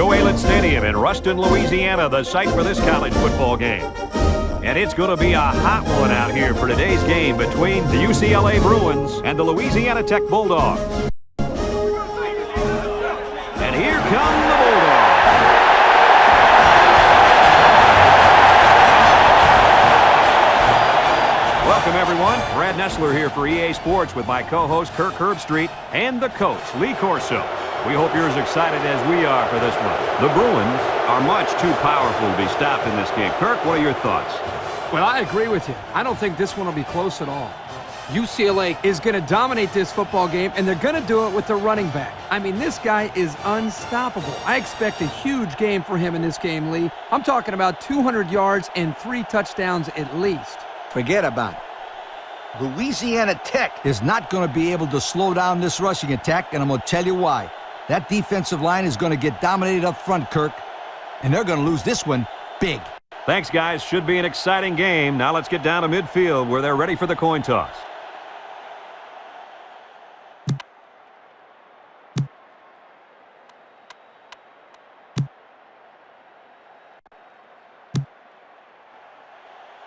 Joe Aylet Stadium in Ruston, Louisiana, the site for this college football game. And it's going to be a hot one out here for today's game between the UCLA Bruins and the Louisiana Tech Bulldogs. And here come the Bulldogs. Welcome, everyone. Brad Nessler here for EA Sports with my co-host Kirk Herbstreit and the coach, Lee Corso. We hope you're as excited as we are for this one. The Bruins are much too powerful to be stopped in this game. Kirk, what are your thoughts? Well, I agree with you. I don't think this one will be close at all. UCLA is going to dominate this football game, and they're going to do it with the running back. I mean, this guy is unstoppable. I expect a huge game for him in this game, Lee. I'm talking about 200 yards and 3 touchdowns at least. Forget about it. Louisiana Tech is not going to be able to slow down this rushing attack, and I'm going to tell you why. That defensive line is going to get dominated up front, Kirk, and they're going to lose this one big. Thanks, guys. Should be an exciting game. Now let's get down to midfield where they're ready for the coin toss.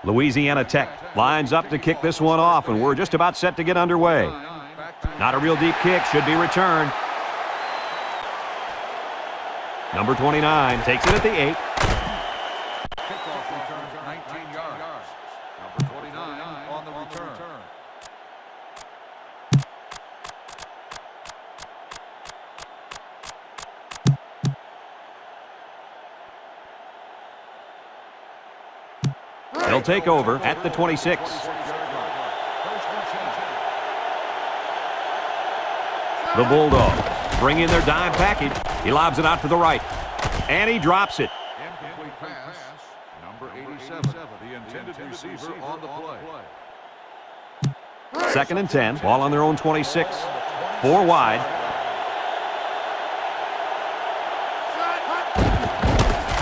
Louisiana Tech lines up to kick this one off, and we're just about set to get underway. Not a real deep kick, should be returned. Number 29 takes it at the 8. Kickoff return, 19 yards. Number 29 on the return. They'll take over at the 26. The Bulldogs bring in their dime package. He lobs it out to the right, and he drops it. Incomplete pass. Number 87, the intended receiver on the play. 2nd and 10. Ball on their own 26. 4 wide.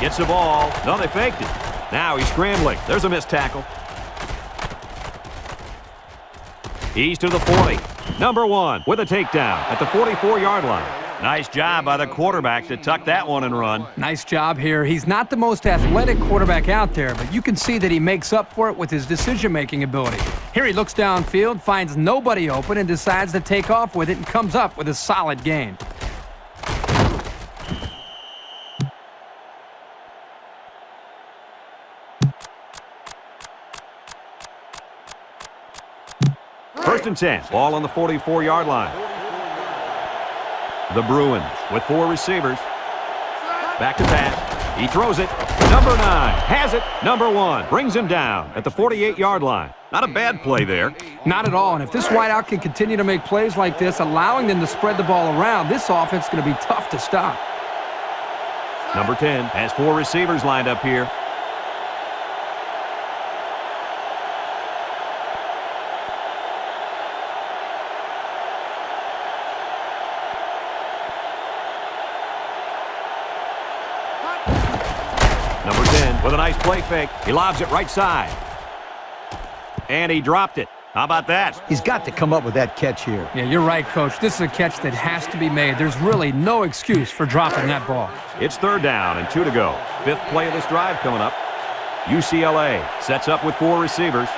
Gets the ball. No, they faked it. Now he's scrambling. There's a missed tackle. He's to the 40. Number 1 with a takedown at the 44-yard line. Nice job by the quarterback to tuck that one and run. Nice job here. He's not the most athletic quarterback out there, but you can see that he makes up for it with his decision-making ability. Here he looks downfield, finds nobody open, and decides to take off with it and comes up with a solid gain. First and 10. Ball on the 44-yard line. The Bruins with 4 receivers. Back to pass. He throws it. Number 9 has it. Number 1 brings him down at the 48-yard line. Not a bad play there. Not at all. And if this wideout can continue to make plays like this, allowing them to spread the ball around, this offense is going to be tough to stop. Number 10 has 4 receivers lined up here. Number 10 with a nice play fake. He lobs it right side. And he dropped it. How about that? He's got to come up with that catch here. Yeah, you're right, Coach. This is a catch that has to be made. There's really no excuse for dropping that ball. It's 3rd down and 2 to go. 5th play of this drive coming up. UCLA sets up with 4 receivers.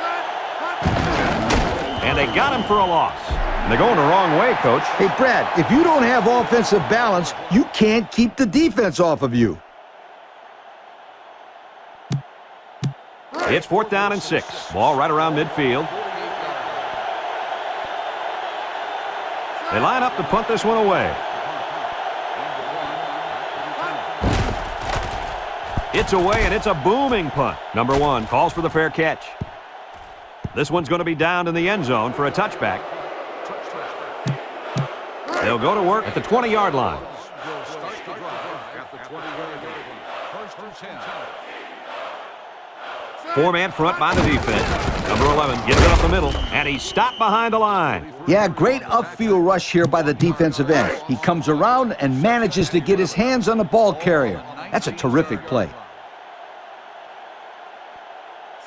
And they got him for a loss. And they're going the wrong way, Coach. Hey, Brad, if you don't have offensive balance, you can't keep the defense off of you. It's 4th down and 6. Ball right around midfield. They line up to punt this one away. It's away, and it's a booming punt. Number 1 calls for the fair catch. This one's going to be down in the end zone for a touchback. They'll go to work at the 20-yard line. 4-man front by the defense. Number 11 gets it up the middle, and he's stopped behind the line. Yeah, great upfield rush here by the defensive end. He comes around and manages to get his hands on the ball carrier. That's a terrific play.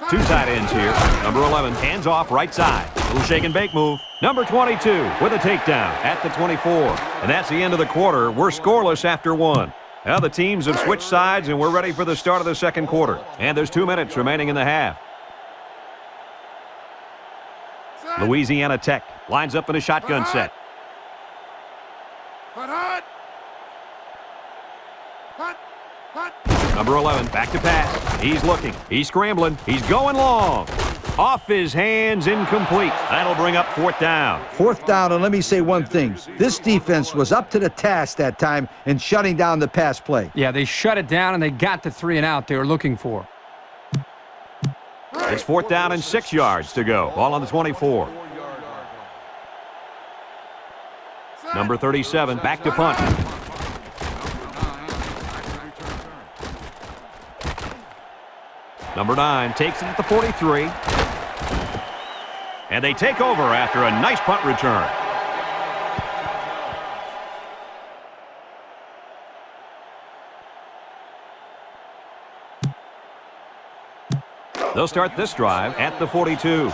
2 tight ends here. Number 11, hands off right side. Little shake and bake move. Number 22 with a takedown at the 24. And that's the end of the quarter. We're scoreless after 1. Now the teams have switched sides, and we're ready for the start of the second quarter. And there's 2 minutes remaining in the half. Louisiana Tech lines up in a shotgun set. Number 11, back to pass. He's looking. He's scrambling. He's going long. Off his hands, incomplete. That'll bring up 4th down. 4th down, and let me say one thing. This defense was up to the task that time in shutting down the pass play. Yeah, they shut it down, and they got the 3 and out they were looking for. It's 4th down and 6 yards to go. Ball on the 24. Number 37, back to punt. Number 9 takes it at the 43. And they take over after a nice punt return. They'll start this drive at the 42.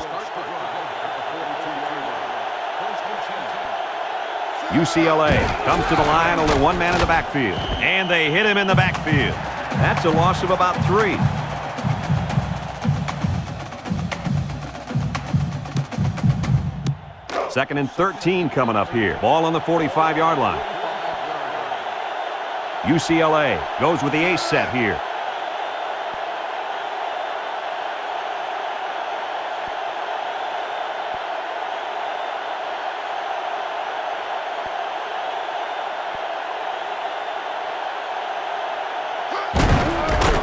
UCLA comes to the line, only 1 man in the backfield. And they hit him in the backfield. That's a loss of about 3. Second and 13 coming up here. Ball on the 45-yard line. UCLA goes with the ace set here.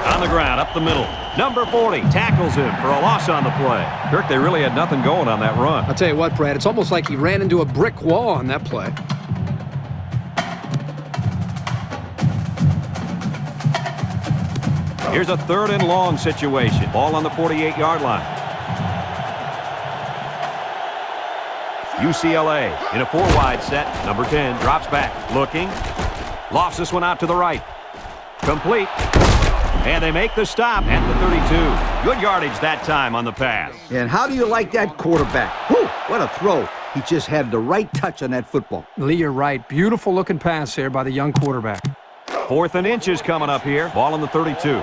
On the ground, up the middle. Number 40 tackles him for a loss on the play. Kirk, they really had nothing going on that run. I'll tell you what, Brad, it's almost like he ran into a brick wall on that play. Here's a 3rd and long situation. Ball on the 48-yard line. UCLA in a 4-wide set. Number 10 drops back. Looking. Lofts this one out to the right. Complete. And they make the stop at the 32. Good yardage that time on the pass. And how do you like that quarterback? Whew, what a throw. He just had the right touch on that football. Lee, you're right. Beautiful looking pass there by the young quarterback. 4th and inches coming up here. Ball on the 32.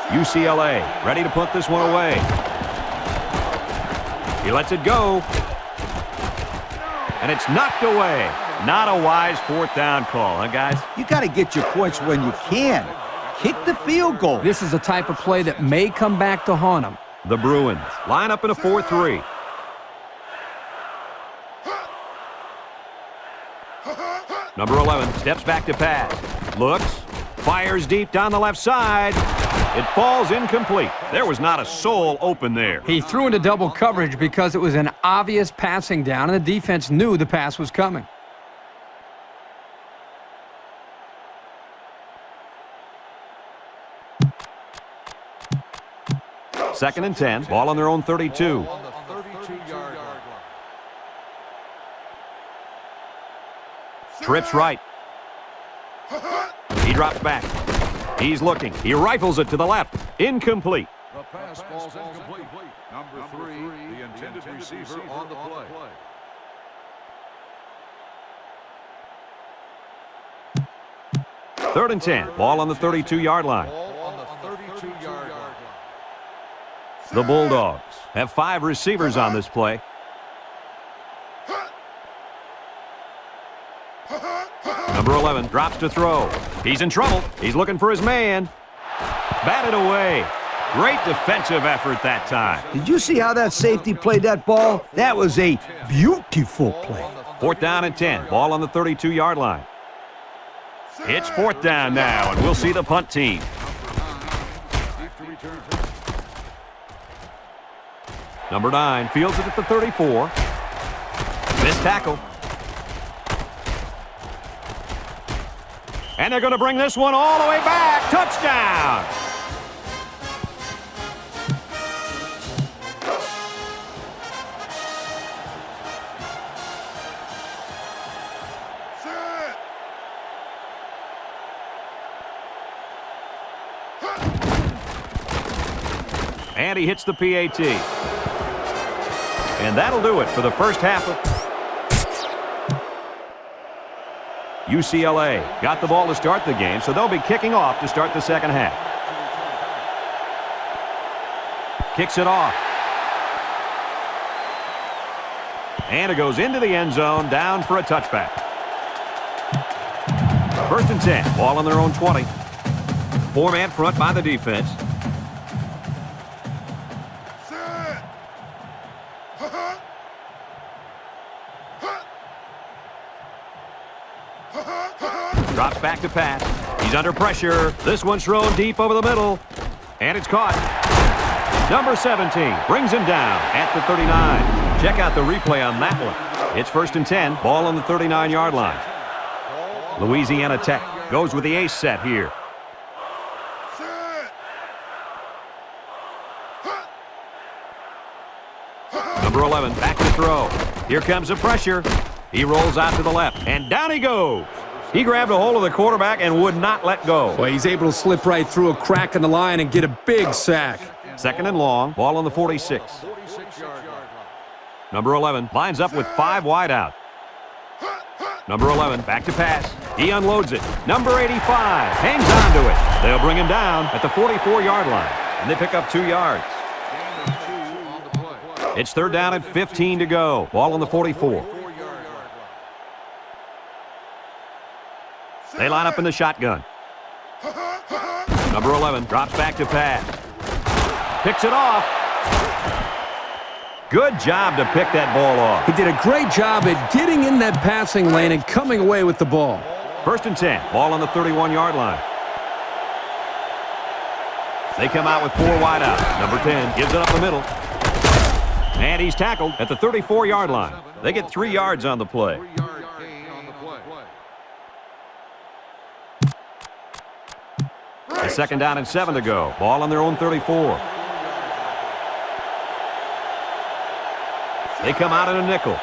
UCLA ready to put this one away. He lets it go. And it's knocked away. Not a wise 4th down call, huh, guys? You got to get your points when you can. Kick the field goal. This is the type of play that may come back to haunt him. The Bruins line up in a 4-3. Number 11 steps back to pass. Looks. Fires deep down the left side. It falls incomplete. There was not a soul open there. He threw into double coverage because it was an obvious passing down, and the defense knew the pass was coming. Second and 10. Ball on their own 32. Trips right. He drops back. He's looking. He rifles it to the left. Incomplete. The pass falls incomplete. Number 3, the intended receiver on the play. 3rd and 10. Ball on the 32-yard line. The Bulldogs have 5 receivers on this play. Number 11 drops to throw. He's in trouble. He's looking for his man. Batted away. Great defensive effort that time. Did you see how that safety played that ball? That was a beautiful play. 4th down and 10. Ball on the 32-yard line. It's 4th down now, and we'll see the punt team. Number 9 fields it at the 34. Missed tackle. And they're going to bring this one all the way back. Touchdown! And he hits the PAT. And that'll do it for the first half of... UCLA got the ball to start the game, so they'll be kicking off to start the second half. Kicks it off. And it goes into the end zone, down for a touchback. 1st and 10, ball on their own 20. 4-man front by the defense. Drops back to pass. He's under pressure. This one's thrown deep over the middle. And it's caught. Number 17 brings him down at the 39. Check out the replay on that one. It's 1st and 10, ball on the 39-yard line. Louisiana Tech goes with the ace set here. Number 11 back to throw. Here comes the pressure. He rolls out to the left, and down he goes. He grabbed a hold of the quarterback and would not let go. Well, he's able to slip right through a crack in the line and get a big sack. 2nd and long, ball on the 46. Number 11 lines up with 5 wide out. Number 11 back to pass. He unloads it. Number 85 hangs on to it. They'll bring him down at the 44-yard line, and they pick up 2 yards. It's 3rd down and 15 to go. Ball on the 44. They line up in the shotgun. Number 11 drops back to pass. Picks it off. Good job to pick that ball off. He did a great job at getting in that passing lane and coming away with the ball. 1st and 10, ball on the 31-yard line. They come out with 4 wide out. Number 10 gives it up the middle. And he's tackled at the 34-yard line. They get 3 yards on the play. It's 2nd down and 7 to go. Ball on their own 34. They come out in a nickel.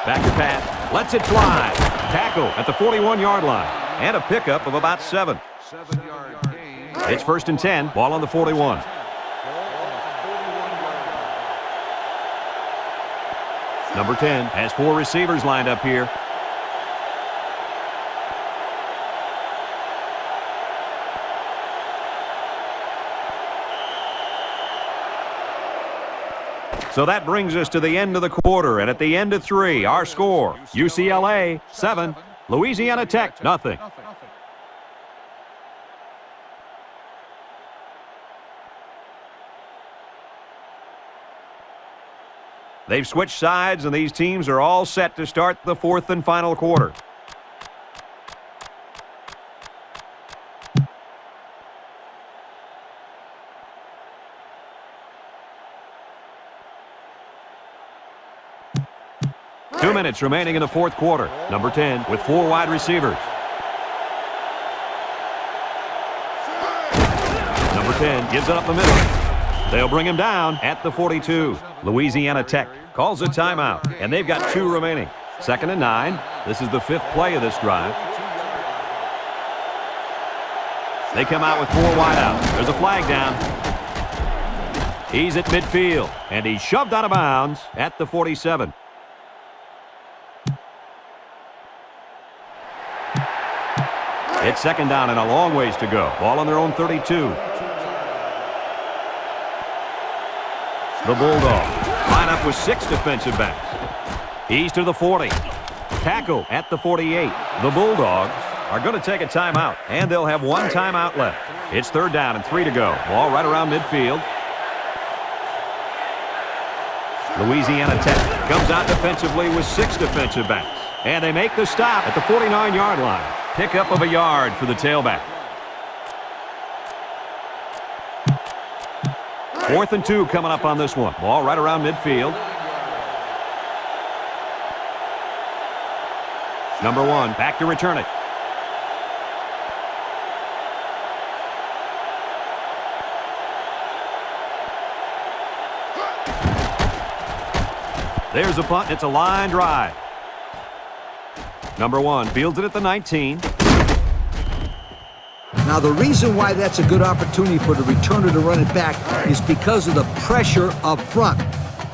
Back to pass. Lets it fly. Tackle at the 41-yard line. And a pickup of about 7. It's 1st and 10. Ball on the 41. Number 10 has 4 receivers lined up here. So that brings us to the end of the quarter, and at the end of 3, our score, UCLA 7, Louisiana Tech nothing. They've switched sides, and these teams are all set to start the 4th and final quarter. Two minutes remaining in the 4th quarter. Number 10 with 4 wide receivers. Number 10 gives it up the middle. They'll bring him down at the 42. Louisiana Tech calls a timeout, and they've got 2 remaining. 2nd and 9. This is the 5th play of this drive. They come out with 4 wide out. There's a flag down. He's at midfield, and he's shoved out of bounds at the 47. It's 2nd down and a long ways to go. Ball on their own 32. The Bulldogs line up with 6 defensive backs. He's to the 40. Tackle at the 48. The Bulldogs are going to take a timeout, and they'll have 1 timeout left. It's 3rd down and 3 to go. Ball right around midfield. Louisiana Tech comes out defensively with 6 defensive backs. And they make the stop at the 49-yard line. Pickup of a yard for the tailback. 4th and 2 coming up on this one. Ball right around midfield. Number 1 back to return it. There's a punt. It's a line drive. Number 1 fields it at the 19. Now, the reason why that's a good opportunity for the returner to run it back is because of the pressure up front.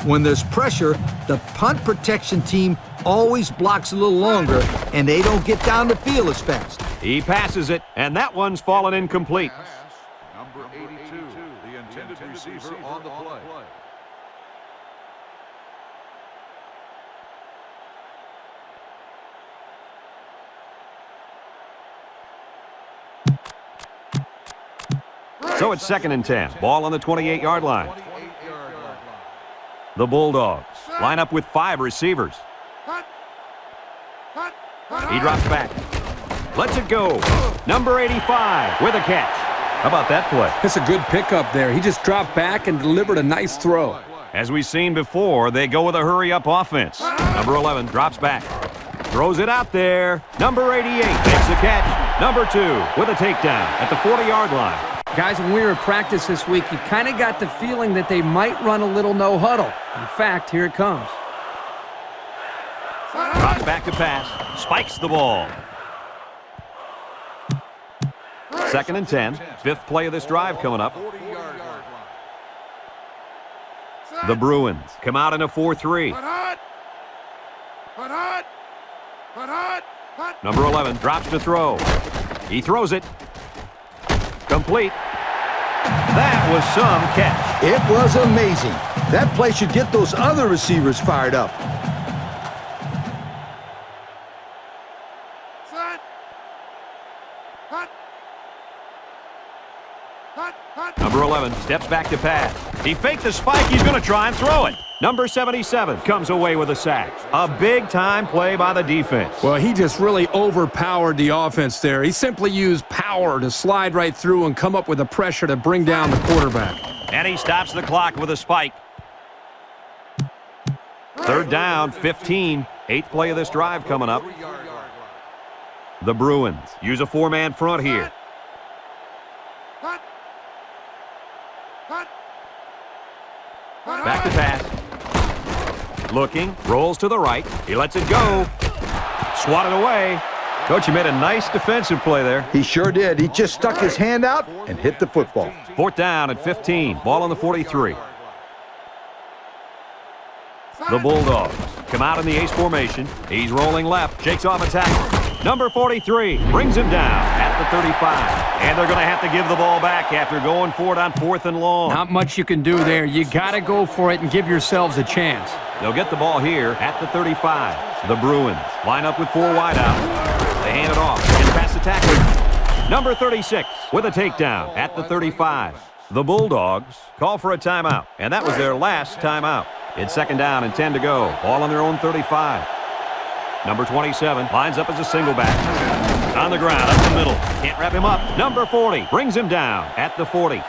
When there's pressure, the punt protection team always blocks a little longer, and they don't get down the field as fast. He passes it, and that one's fallen incomplete. Number 82, the intended receiver on the play. So it's 2nd and 10. Ball on the 28-yard line. The Bulldogs line up with 5 receivers. He drops back. Lets it go. Number 85 with a catch. How about that play? That's a good pickup there. He just dropped back and delivered a nice throw. As we've seen before, they go with a hurry-up offense. Number 11 drops back. Throws it out there. Number 88 makes the catch. Number 2 with a takedown at the 40-yard line. Guys, when we were in practice this week, you kind of got the feeling that they might run a little no huddle. In fact, here it comes. Drops back to pass. Spikes the ball. 2nd and 10. 5th play of this drive coming up. The Bruins come out in a 4-3. Number 11 drops to throw. He throws it. Complete. That was some catch. It was amazing. That play should get those other receivers fired up. Number 11 steps back to pass. He faked the spike. He's going to try and throw it. Number 77 comes away with a sack. A big-time play by the defense. Well, he just really overpowered the offense there. He simply used power to slide right through and come up with the pressure to bring down the quarterback. And he stops the clock with a spike. 3rd down, 15. 8th play of this drive coming up. The Bruins use a 4-man front here. Back to pass. Looking, rolls to the right. He lets it go. Swatted away. Coach, you made a nice defensive play there. He sure did. He just stuck his hand out and hit the football. 4th down at 15. Ball on the 43. The Bulldogs come out in the ace formation. He's rolling left. Shakes off a tackle. Number 43 brings him down at the 35. And they're going to have to give the ball back after going for it on 4th and long. Not much you can do there. You got to go for it and give yourselves a chance. They'll get the ball here at the 35. The Bruins line up with 4 wide out. They hand it off and pass the tackle. Number 36 with a takedown at the 35. The Bulldogs call for a timeout, and that was their last timeout. It's 2nd down and 10 to go. Ball on their own 35. Number 27 lines up as a single back. On the ground, up the middle. Can't wrap him up. Number 40 brings him down at the 40.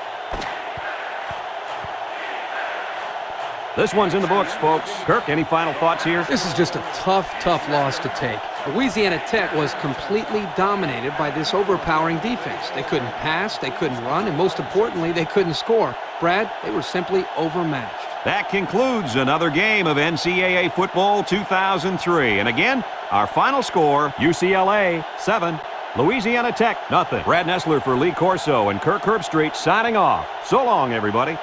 This one's in the books, folks. Kirk, any final thoughts here? This is just a tough loss to take. Louisiana Tech was completely dominated by this overpowering defense. They couldn't pass, they couldn't run, and most importantly, they couldn't score. Brad, they were simply overmatched. That concludes another game of NCAA Football 2003. And again, our final score, UCLA 7, Louisiana Tech 0. Brad Nessler for Lee Corso and Kirk Herbstreit signing off. So long, everybody.